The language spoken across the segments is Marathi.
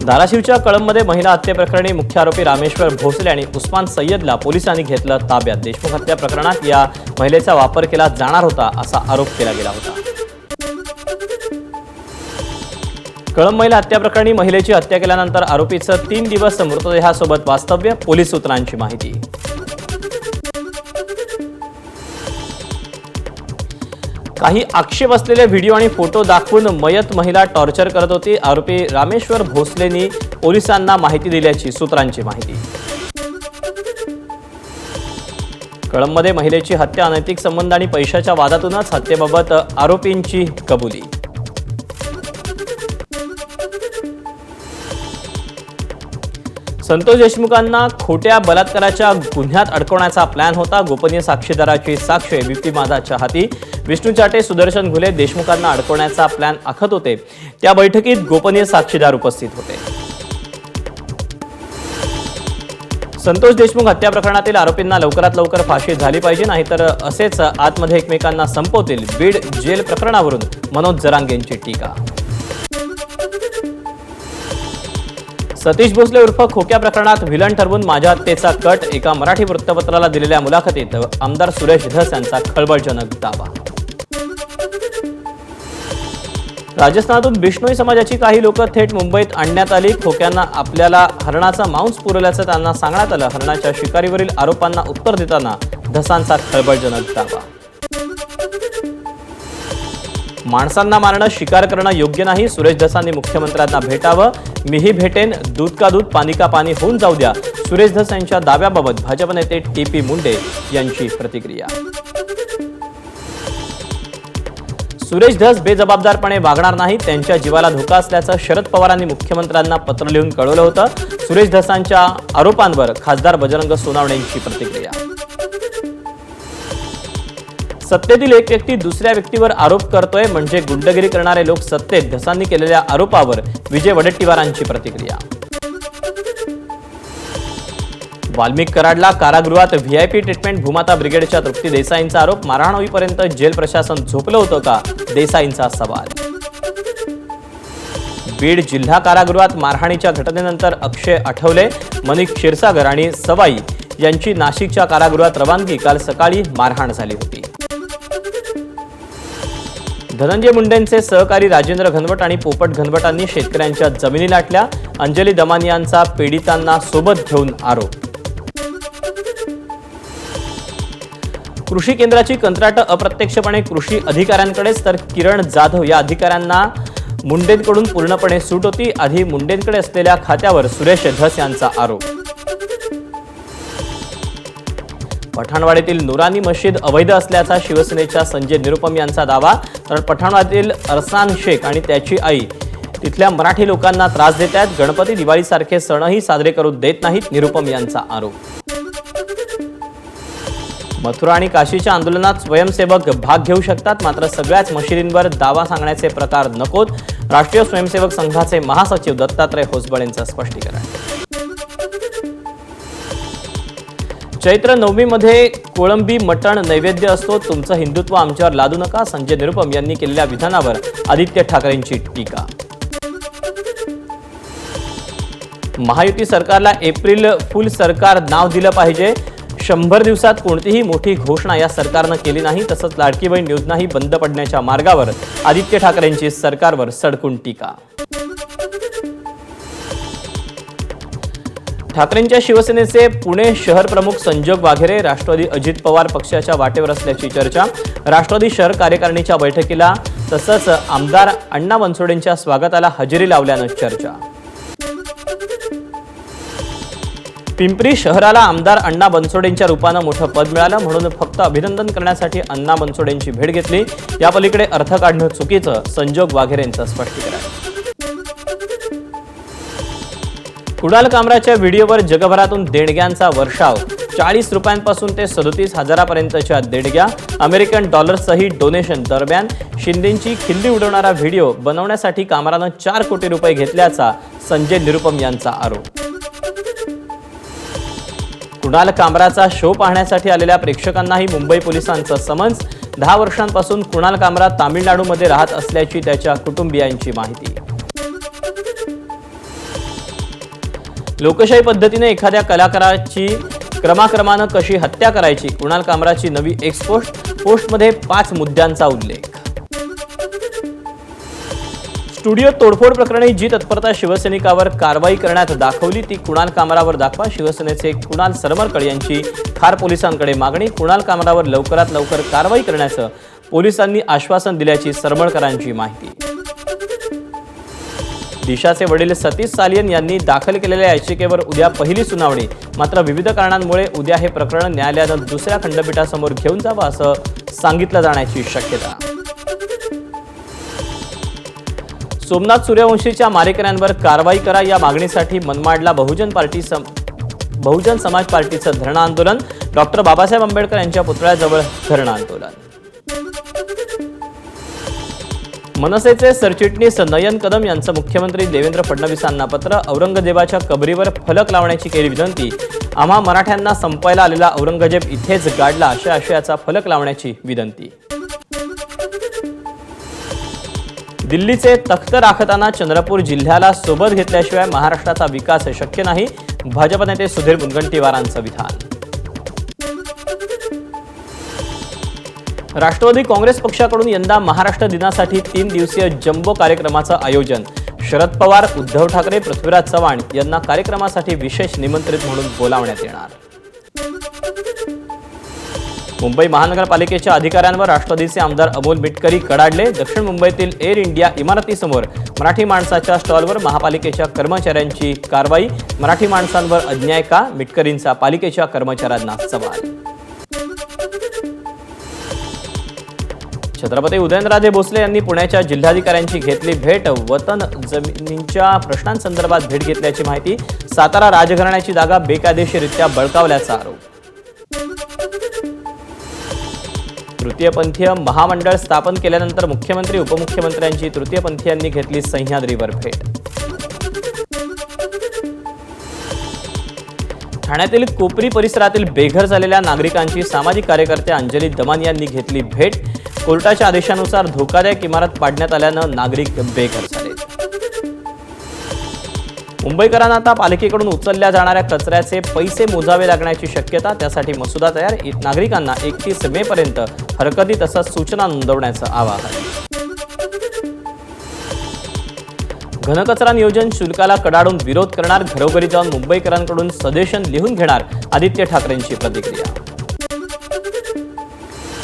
धाराशिवच्या कळंबमध्ये महिला हत्येप्रकरणी मुख्य आरोपी रामेश्वर भोसले आणि उस्मान सय्यदला पोलिसांनी घेतलं ताब्यात। देशमुख हत्या प्रकरणात या महिलेचा वापर केला जाणार होता असा आरोप केला गेला होता। कळंब महिला हत्या प्रकरणी महिलेची हत्या केल्यानंतर आरोपीचं 3 दिवस मृतदेहासोबत वास्तव्य, पोलीस सूत्रांची माहिती। काही आक्षेप असलेले व्हिडिओ आणि फोटो दाखवून मयत महिला टॉर्चर करत होती। आरोपी रामेश्वर भोसलेंनी पोलिसांना माहिती दिल्याची सूत्रांची माहिती। कळंबमध्ये महिलेची हत्या अनैतिक संबंध आणि पैशाच्या वादातूनच हत्येबाबत आरोपींची कबुली। संतोष देशमुखांना खोट्या बलात्काराच्या गुन्ह्यात अडकवण्याचा प्लॅन होता। गोपनीय साक्षीदाराची साक्ष बिप्टी माझाच्या हाती। विष्णू चाटे, सुदर्शन घुले देशमुखांना अडकवण्याचा प्लॅन आखत होते। त्या बैठकीत गोपनीय साक्षीदार उपस्थित होते। संतोष देशमुख हत्या प्रकरणातील आरोपींना लवकरात लवकर फाशी झाली पाहिजे, नाहीतर असेच आतमध्ये एकमेकांना संपवतील। बीड जेल प्रकरणावरून मनोज जरांगेंची टीका। सतीश भोसले उर्फ खोक्या प्रकरणात व्हिलन ठरवून माझ्या हत्येचा कट, एका मराठी वृत्तपत्राला दिलेल्या मुलाखतीत आमदार सुरेश धस यांचा खळबळजनक दावा। राजस्थानातून बिश्नोई समाजाची काही लोक थेट मुंबईत आणण्यात आली। खोक्यांना आपल्याला हरणाचा मांस पुरवल्याचं त्यांना सांगण्यात आलं। हरणाच्या शिकारीवरील आरोपांना उत्तर देताना धसांचा खळबळजनक दावा। माणसांना मारणं, शिकार करणं योग्य नाही। सुरेश धसांनी मुख्यमंत्र्यांना भेटावं। मीही भेटेन, दूध का दूध पाणी का पाणी होऊन जाऊ द्या। सुरेश धस यांच्या दाव्याबाबत भाजप नेते TP मुंडे यांची प्रतिक्रिया। सुरेश धस बेजबाबदारपणे वागणार नाही, त्यांच्या जीवाला धोका असल्याचं शरद पवारांनी मुख्यमंत्र्यांना पत्र लिहून कळवलं होतं। सुरेश धसांच्या आरोपांवर खासदार बजरंग सोनावणेंची प्रतिक्रिया। सत्तेतील एक व्यक्ती दुसऱ्या व्यक्तीवर आरोप करतोय म्हणजे गुंडगिरी करणारे लोक सत्तेत। धसांनी केलेल्या आरोपावर विजय वडेट्टीवारांची प्रतिक्रिया। वाल्मिक कराडला कारागृहात VIP ट्रीटमेंट, भूमाता ब्रिगेडच्या तृप्ती देसाईंचा आरोप। मारहाण होईपर्यंत जेल प्रशासन झोपलं होतं का, देसाईंचा सवाल। बीड जिल्हा कारागृहात मारहाणीच्या घटनेनंतर अक्षय आठवले, मनीष क्षीरसागर आणि सवाई यांची नाशिकच्या कारागृहात रवानगी। काल सकाळी मारहाण झाली होती। धनंजय मुंडेंचे सहकारी राजेंद्र घनवट आणि पोपट घनवटांनी शेतकऱ्यांच्या जमिनी लाटल्या। अंजली दमानियांचा पीडितांना सोबत घेऊन आरोप। कृषी केंद्राची कंत्राटं अप्रत्यक्षपणे कृषी अधिकाऱ्यांकडेच, तर किरण जाधव या अधिकाऱ्यांना मुंडेंकडून पूर्णपणे सूट होती। आधी मुंडेंकडे असलेल्या खात्यावर सुरेश धस यांचा आरोप। पठाणवाडीतील नुरानी मशीद अवैध असल्याचा शिवसेनेच्या संजय निरुपम यांचा दावा। तर पठाणवाडीतील अरसान शेख आणि त्याची आई तिथल्या मराठी लोकांना त्रास देत आहेत। गणपती, दिवाळीसारखे सणही साजरे करू देत नाहीत, निरुपम यांचा आरोप। मथुरा आणि काशीच्या आंदोलनात स्वयंसेवक भाग घेऊ शकतात, मात्र सगळ्याच मशिदींवर दावा सांगण्याचे प्रकार नकोत। राष्ट्रीय स्वयंसेवक संघाचे महासचिव दत्तात्रय होसबळेंचं स्पष्टीकरण। चैत्र नवमीमध्ये कोळंबी मटण नैवेद्य असतो, तुमचं हिंदुत्व आमच्यावर लादू नका। संजय निरुपम यांनी केलेल्या विधानावर आदित्य ठाकरेंची टीका। महायुती सरकारला एप्रिल फुल सरकार नाव दिलं पाहिजे। 100 दिवसात कोणतीही मोठी घोषणा या सरकारनं केली नाही, तसंच लाडकी बहीण योजनाही बंद पडण्याच्या मार्गावर। आदित्य ठाकरेंची सरकारवर सडकून टीका। ठाकरेंच्या शिवसेनेचे पुणे शहर प्रमुख संजोग वाघेरे, राष्ट्रवादी अजित पवार पक्षाच्या वाटेवर असल्याची चर्चा। राष्ट्रवादी शहर कार्यकारिणीच्या बैठकीला तसंच आमदार अण्णा बनसोडेंच्या स्वागताला हजेरी लावल्यानं चर्चा। पिंपरी शहराला आमदार अण्णा बनसोडेंच्या रूपानं मोठं पद मिळालं, म्हणून फक्त अभिनंदन करण्यासाठी अण्णा बनसोडेंची भेट घेतली। या पलीकडे अर्थ काढणं चुकीचं, संजोग वाघेरेंचं स्पष्टीकरण। कुणाल कामराच्या व्हिडिओवर जगभरातून देणग्यांचा वर्षाव। 40 रुपयांपासून ते 37,000 पर्यंतच्या देणग्या, अमेरिकन डॉलर्सही डोनेशन। दरम्यान शिंदेंची खिल्ली उडवणारा व्हिडिओ बनवण्यासाठी कामरानं 4 कोटी रुपये घेतल्याचा संजय निरुपम यांचा आरोप। कुणाल कामराचा शो पाहण्यासाठी आलेल्या प्रेक्षकांनाही मुंबई पोलिसांचं समन्स। 10 वर्षांपासून कुणाल कामरा तामिळनाडूमध्ये राहत असल्याची त्याच्या कुटुंबियांची माहिती। लोकशाही पद्धतीने एखाद्या कलाकाराची क्रमाक्रमानं कशी हत्या करायची, कुणाल कामराची नवी एक्स पोस्टमध्ये 5 मुद्द्यांचा उल्लेख. स्टुडिओ तोडफोड प्रकरणी जी तत्परता शिवसैनिकावर कारवाई करण्यात दाखवली ती कुणाल कामरावर दाखवा. शिवसेनेचे कुणाल सरमरकर यांची खार पोलिसांकडे मागणी. कुणाल कामरावर लवकरात लवकर कारवाई करण्याचं पोलिसांनी आश्वासन दिल्याची सरमरकरांची माहिती. दिशाचे वडील सतीश सालियन यांनी दाखल केलेल्या याचिकेवर उद्या पहिली सुनावणी. मात्र विविध कारणांमुळे उद्या हे प्रकरण न्यायालयानं दुसऱ्या खंडपीठासमोर घेऊन जावं असं सांगितलं जाण्याची शक्यता. सोमनाथ सूर्यवंशीच्या मारेकऱ्यांवर कारवाई करा या मागणीसाठी मनमाडला बहुजन समाज पार्टीचं धरणं आंदोलन. डॉक्टर बाबासाहेब आंबेडकर यांच्या पुतळ्याजवळ धरणं आंदोलन. मनसेचे सरचिटणीस नयन कदम यांचं मुख्यमंत्री देवेंद्र फडणवीसांना पत्र. औरंगजेबाच्या कबरीवर फलक लावण्याची केली विनंती. आम्हा मराठ्यांना संपायला आलेला औरंगजेब इथेच गाडला अशा आशयाचा फलक लावण्याची विनंती. दिल्लीचे तख्त राखताना चंद्रपूर जिल्ह्याला सोबत घेतल्याशिवाय महाराष्ट्राचा विकास शक्य नाही. भाजप नेते सुधीर मुनगंटीवारांचं विधान. राष्ट्रवादी काँग्रेस पक्षाकडून यंदा महाराष्ट्र दिनासाठी 3 दिवसीय जम्बो कार्यक्रमाचं आयोजन. शरद पवार, उद्धव ठाकरे, पृथ्वीराज चव्हाण यांना कार्यक्रमासाठी विशेष निमंत्रित म्हणून बोलावण्यात येणार. मुंबई महानगरपालिकेच्या अधिकाऱ्यांवर राष्ट्रवादीचे आमदार अमोल मिटकरी कडाडले. दक्षिण मुंबईतील एअर इंडिया इमारतीसमोर मराठी माणसाच्या स्टॉलवर महापालिकेच्या कर्मचाऱ्यांची कारवाई. मराठी माणसांवर अन्याय का? मिटकरींचा पालिकेच्या कर्मचाऱ्यांना सवाल. छत्रपती उदयनराजे भोसले यांनी पुण्याच्या जिल्हाधिकाऱ्यांची घेतली भेट. वतन जमिनींच्या प्रश्नांसंदर्भात भेट घेतल्याची माहिती. सातारा राजघराण्याची जागा बेकायदेशीररित्या बळकावल्याचा आरोप. तृतीयपंथीय महामंडळ स्थापन केल्यानंतर मुख्यमंत्री उपमुख्यमंत्र्यांची तृतीयपंथीयांनी घेतली सह्याद्रीवर भेट. ठाण्यातील कोपरी परिसरातील बेघर झालेल्या नागरिकांची सामाजिक कार्यकर्त्या अंजली दमान यांनी घेतली भेट. कोर्टाच्या आदेशानुसार धोकादायक इमारत पाडण्यात आल्यानं नागरिक बेघर झाले. मुंबईकरांना आता पालिकेकडून उचलल्या जाणाऱ्या कचऱ्याचे पैसे मोजावे लागण्याची शक्यता. त्यासाठी मसुदा तयार. नागरिकांना 31 मे पर्यंत हरकती तसंच सूचना नोंदवण्याचं आवाहन. घनकचरा नियोजन शुल्काला कडाडून विरोध करणार. घरोघरी जाऊन मुंबईकरांकडून सजेशन लिहून घेणार. आदित्य ठाकरेंची प्रतिक्रिया.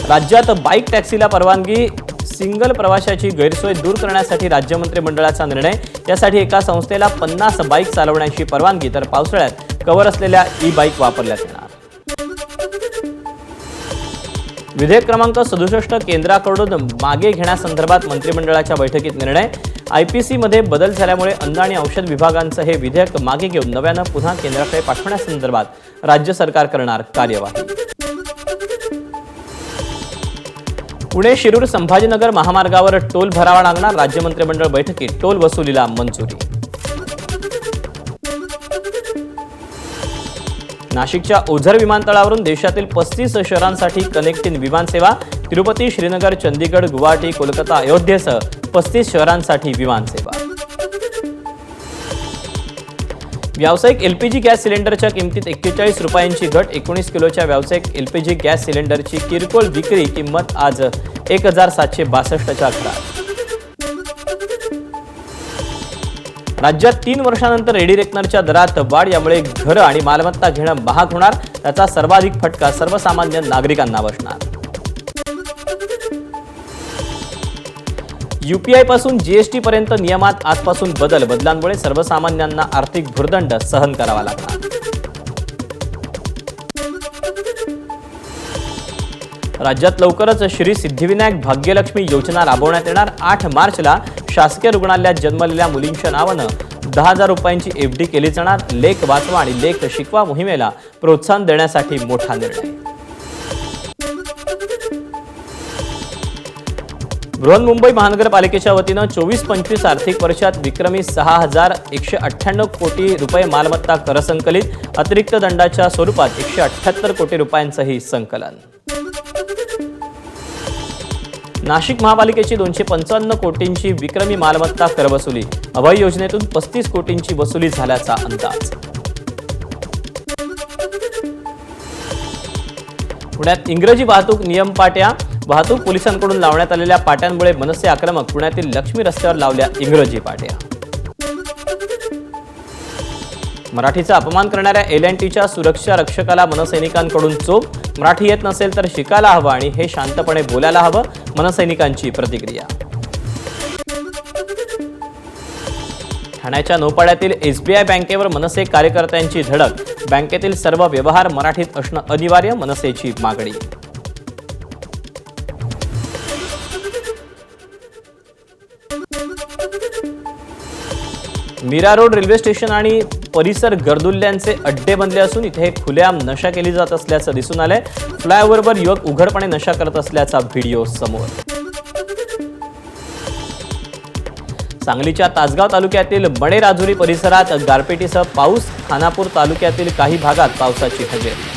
राज्यात बाईक टॅक्सीला परवानगी. सिंगल प्रवाशाची गैरसोय दूर करण्यासाठी राज्य मंत्रिमंडळाचा निर्णय. यासाठी एका संस्थेला 50 बाईक चालवण्याची परवानगी. तर पावसाळ्यात कव्हर असलेल्या ई-बाईक वापरण्यात येणार. विधेयक क्रमांक 67 केंद्राकडून मागे घेण्यासंदर्भात मंत्रिमंडळाच्या बैठकीत निर्णय. IPC मध्ये बदल झाल्यामुळे अन्न आणि औषध विभागांचं हे विधेयक मागे घेऊन नव्यानं पुन्हा केंद्राकडे पाठवण्यासंदर्भात राज्य सरकार करणार कार्यवाही. पुणे शिरूर संभाजीनगर महामार्गावर टोल भरावा लागणार. राज्य मंत्रिमंडळ बैठकीत टोल वसुलीला मंजुरी. नाशिकच्या ओझर विमानतळावरून देशातील 35 शहरांसाठी कनेक्टिंग विमानसेवा. तिरुपती, श्रीनगर, चंदीगड, गुवाहाटी, कोलकाता, अयोध्येसह 35 शहरांसाठी विमानसेवा. व्यावसायिक LPG गॅस सिलेंडरच्या किमतीत 41 रुपयांची घट. 19 किलोच्या व्यावसायिक LPG गॅस सिलेंडरची किरकोळ विक्री किंमत आज 1762च्या घरात. राज्यात 3 वर्षांनंतर रेडी रेकनरच्या दरात वाढ. यामुळे घरं आणि मालमत्ता घेणं महाग होणार. त्याचा सर्वाधिक फटका सर्वसामान्य नागरिकांना बसणार. UPI पासून GST पर्यंत नियमात आजपासून बदलांमुळे सर्वसामान्यांना आर्थिक भुर्दंड सहन करावा लागणार. राज्यात लवकरच श्री सिद्धिविनायक भाग्यलक्ष्मी योजना राबवण्यात येणार. 8 मार्चला शासकीय रुग्णालयात जन्मलेल्या मुलींच्या नावानं 10,000 रुपयांची FD केली जाणार. लेख वाचवा आणि लेख शिकवा मोहिमेला प्रोत्साहन देण्यासाठी मोठा निर्णय. बृहन्मुंबई महानगरपालिकेच्या वतीनं 24-25 आर्थिक वर्षात विक्रमी 6,198 कोटी रुपये मालमत्ता कर संकलित. अतिरिक्त दंडाच्या स्वरूपात 178 कोटी रुपयांचंही संकलन. नाशिक महापालिकेची 255 कोटींची विक्रमी मालमत्ता कर वसुली. अभय योजनेतून 35 कोटींची वसुली झाल्याचा अंदाज. पुण्यात इंग्रजी वाहतूक नियम पाट्या, वाहतूक पोलिसांकडून लावण्यात आलेल्या पाट्यांमुळे मनसे आक्रमक, पुण्यातील लक्ष्मी रस्त्यावर लावल्या इंग्रजी पाट्या. मराठीचा अपमान करणाऱ्या एल&टीच्या सुरक्षा रक्षकाला मनसैनिकांकडून चोप, मराठी येत नसेल तर शिकायला हवं आणि हे शांतपणे बोलायला हवं, मनसैनिकांची प्रतिक्रिया. ठाण्याच्या नौपाड्यातील एसबीआय बँकेवर मनसे कार्यकर्त्यांची धडक, बँकेतील सर्व व्यवहार मराठीत असणं अनिवार्य, मनसेची मागणी. मीरा रोड रेल्वे स्टेशन आणि परिसर गर्दुल्ल्यांचे अड्डे बनले असून इथे खुलेआम नशा केली जात असल्याचं दिसून आलंय. फ्लायओव्हरवर युवक उघडपणे नशा करत असल्याचा व्हिडिओ समोर. सांगलीच्या तासगाव तालुक्यातील बणेराजुरी परिसरात गारपिटीसह पाऊस, खानापूर तालुक्यातील काही भागात पावसाची हजेरी.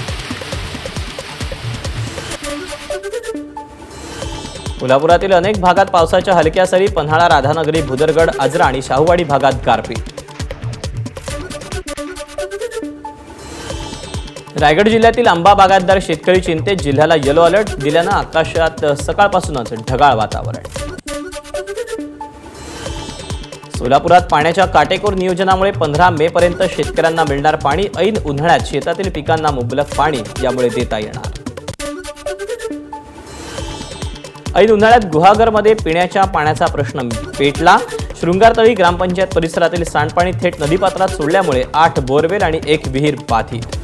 कोल्हापुरातील अनेक भागात पावसाच्या हलक्या सरी, पन्हाळा, राधानगरी, भुदरगड, आजरा आणि शाहूवाडी भागात गारपीट. रायगड जिल्ह्यातील आंबा बागायतदार शेतकरी चिंतेत, जिल्ह्याला येलो अलर्ट दिल्यानं आकाशात सकाळपासूनच ढगाळ वातावरण. सोलापुरात पाण्याच्या काटेकोर नियोजनामुळे 15 मे पर्यंत शेतकऱ्यांना मिळणार पाणी, ऐन उन्हाळ्यात शेतातील पिकांना मुबलक पाणी यामुळे देता येणार. ऐन उन्हाळ्यात गुहागरमध्ये पिण्याच्या पाण्याचा प्रश्न पेटला. शृंगारतळी ग्रामपंचायत परिसरातील सांडपाणी थेट नदीपात्रात सोडल्यामुळे 8 बोरवेल आणि 1 विहीर बाधित.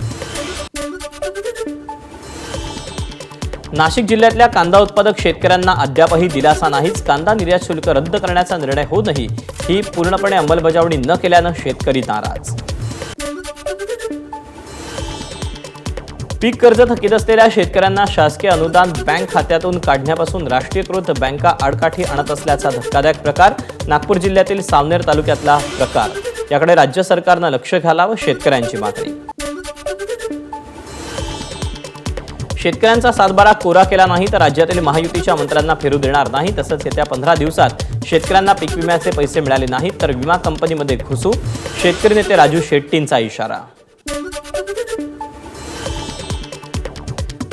नाशिक जिल्ह्यातल्या कांदा उत्पादक शेतकऱ्यांना अद्यापही दिलासा नाहीच. कांदा निर्यात शुल्क रद्द करण्याचा निर्णय होऊनही ही पूर्णपणे अंमलबजावणी न केल्यानं शेतकरी नाराज. पीक कर्ज थकीत असलेल्या शेतकऱ्यांना शासकीय अनुदान बँक खात्यातून काढण्यापासून राष्ट्रीयकृत बँका आडकाठी आणत असल्याचा धक्कादायक प्रकार. नागपूर जिल्ह्यातील सावनेर तालुक्यातला प्रकार. याकडे राज्य सरकारनं लक्ष घालावं, शेतकऱ्यांची मागणी. शेतकऱ्यांचा सातबारा कोरा केला नाही तर राज्यातील महायुतीच्या मंत्र्यांना फिरू देणार नाही. तसंच येत्या 15 दिवसात शेतकऱ्यांना पीक विम्याचे पैसे मिळाले नाहीत तर विमा कंपनीमध्ये घुसू, शेतकरी नेते राजू शेट्टींचा इशारा.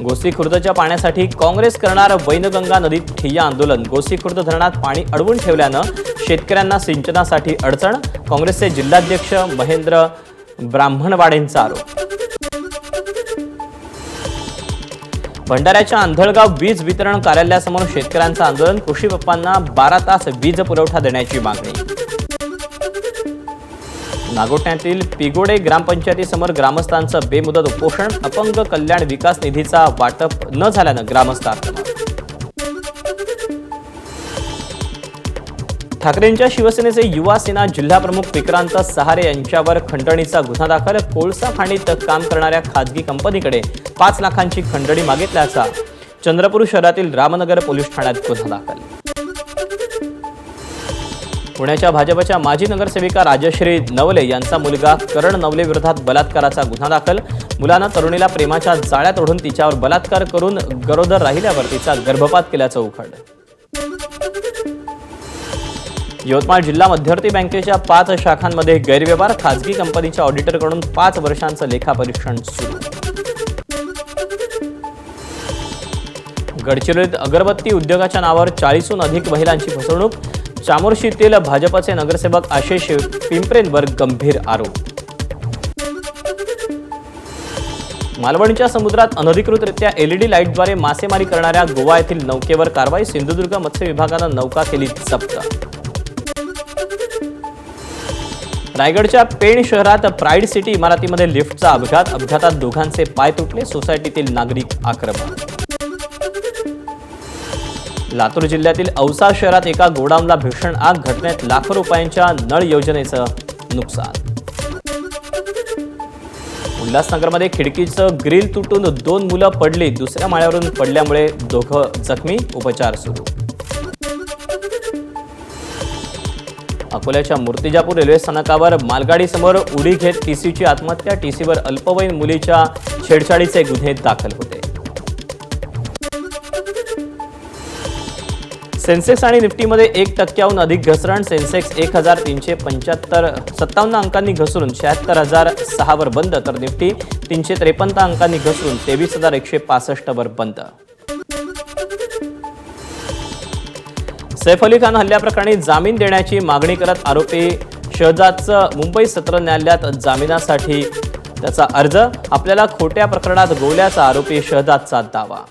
गोसीखुर्दच्या पाण्यासाठी काँग्रेस करणार वैनगंगा नदीत ठिय्या आंदोलन. गोसीखुर्द धरणात पाणी अडवून ठेवल्यानं शेतकऱ्यांना सिंचनासाठी अडचण. काँग्रेसचे जिल्हाध्यक्ष महेंद्र ब्राह्मणवाडेंचा आरोप. भंडाऱ्याच्या आंधळगाव वीज वितरण कार्यालयासमोर शेतकऱ्यांचं आंदोलन. कृषी पप्पांना 12 तास वीज पुरवठा देण्याची मागणी. नागोठण्यातील पिगोडे ग्रामपंचायतीसमोर ग्रामस्थांचं बेमुदत उपोषण. अपंग कल्याण विकास निधीचा वाटप न झाल्यानं ग्रामस्थ आक्रमक. ठाकरेंच्या शिवसेनेचे युवा सेना जिल्हाप्रमुख विक्रांत सहारे यांच्यावर खंडणीचा गुन्हा दाखल. कोळसा खाणीत काम करणाऱ्या खाजगी कंपनीकडे 5 लाखांची खंडणी मागितल्याचा चंद्रपूर शहरातील रामनगर पोलीस ठाण्यात गुन्हा दाखल. पुण्याच्या भाजपच्या माजी नगरसेविका राजश्री नवले यांचा मुलगा करण नवले विरोधात बलात्काराचा गुन्हा दाखल. मुलानं तरुणीला प्रेमाच्या जाळ्यात ओढून तिच्यावर बलात्कार करून गरोदर राहिल्यावर तिचा गर्भपात केल्याचं उघड. यवतमाळ जिल्हा मध्यवर्ती बँकेच्या 5 शाखांमध्ये गैरव्यवहार. खासगी कंपनीच्या ऑडिटरकडून 5 वर्षांचं लेखापरीक्षण सुरू. गडचिरोलीत अगरबत्ती उद्योगाच्या नावावर 40हून अधिक महिलांची फसवणूक. चामोर्शीतील भाजपचे नगरसेवक आशिष पिंपरेंवर गंभीर आरोप. मालवणच्या समुद्रात अनधिकृतरित्या LED लाईटद्वारे मासेमारी करणाऱ्या गोवा येथील नौकेवर कारवाई. सिंधुदुर्ग मत्स्य विभागानं नौका केली जप्त. रायगडच्या पेण शहरात प्राईड सिटी इमारतीमध्ये लिफ्टचा अपघात. अपघातात दोघांचे पाय तुटले. सोसायटीतील नागरिक आक्रमक. लातूर जिल्ह्यातील औसा शहरात एका गोडाऊनला भीषण आग. घटनेत लाखो रुपयांच्या नळ योजनेचं नुकसान. उल्हासनगरमध्ये खिडकीचं ग्रिल तुटून 2 मुलं पडली. दुसऱ्या माळ्यावरून पडल्यामुळे दोघं जखमी. उपचार सुरू. अकोल्याच्या मूर्तिजापूर रेल्वे स्थानकावर मालगाडीसमोर उडी घेत टीसीची आत्महत्या. टीसीवर अल्पवयीन मुलीच्या छेडछाडीचे गुन्हे दाखल होते. सेन्सेक्स आणि निफ्टीमध्ये 1% अधिक घसरण. सेन्सेक्स 1357 अंकांनी घसरून 76,006 वर बंद, तर निफ्टी 353 अंकांनी घसरून 23,165 वर बंद. सैफ अली खान हल्ल्याप्रकरणी जामीन देण्याची मागणी करत आरोपी शहजादचं मुंबई सत्र न्यायालयात जामिनासाठी त्याचा अर्ज. आपल्याला खोट्या प्रकरणात गोवल्याचा आरोपी शहजादचा दावा.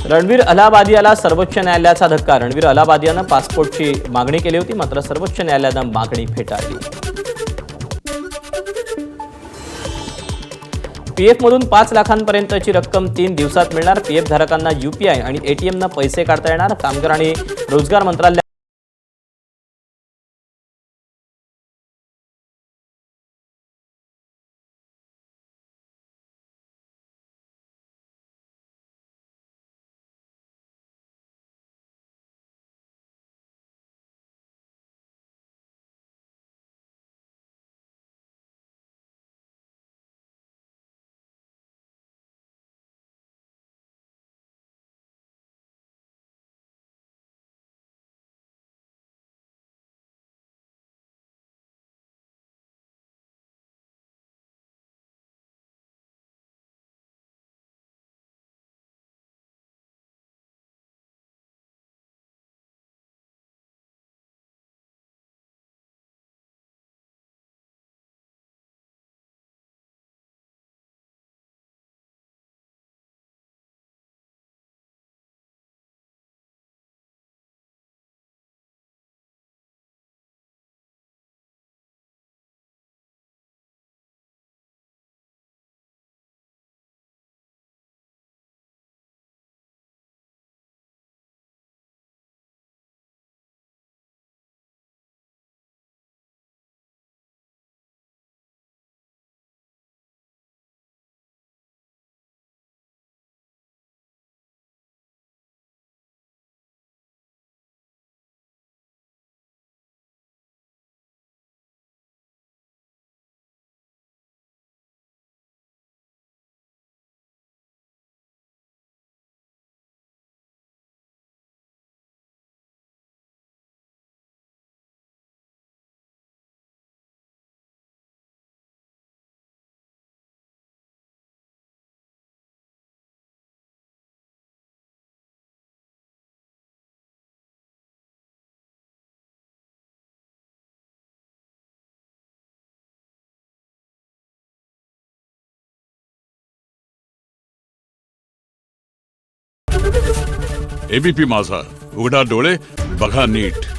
रणवीर अलाहाबादियाला सर्वोच्च न्यायालयाचा धक्का. रणवीर अलाहाबादियानं पासपोर्टची मागणी केली होती, मात्र सर्वोच्च न्यायालयानं मागणी फेटाळली. पीएफमधून 5 लाखांपर्यंतची रक्कम 3 दिवसात मिळणार. पीएफ धारकांना यूपीआय आणि एटीएमनं पैसे काढता येणार. कामगार आणि रोजगार मंत्रालय एबीपी माझा, उघडा डोळे बघा नीट.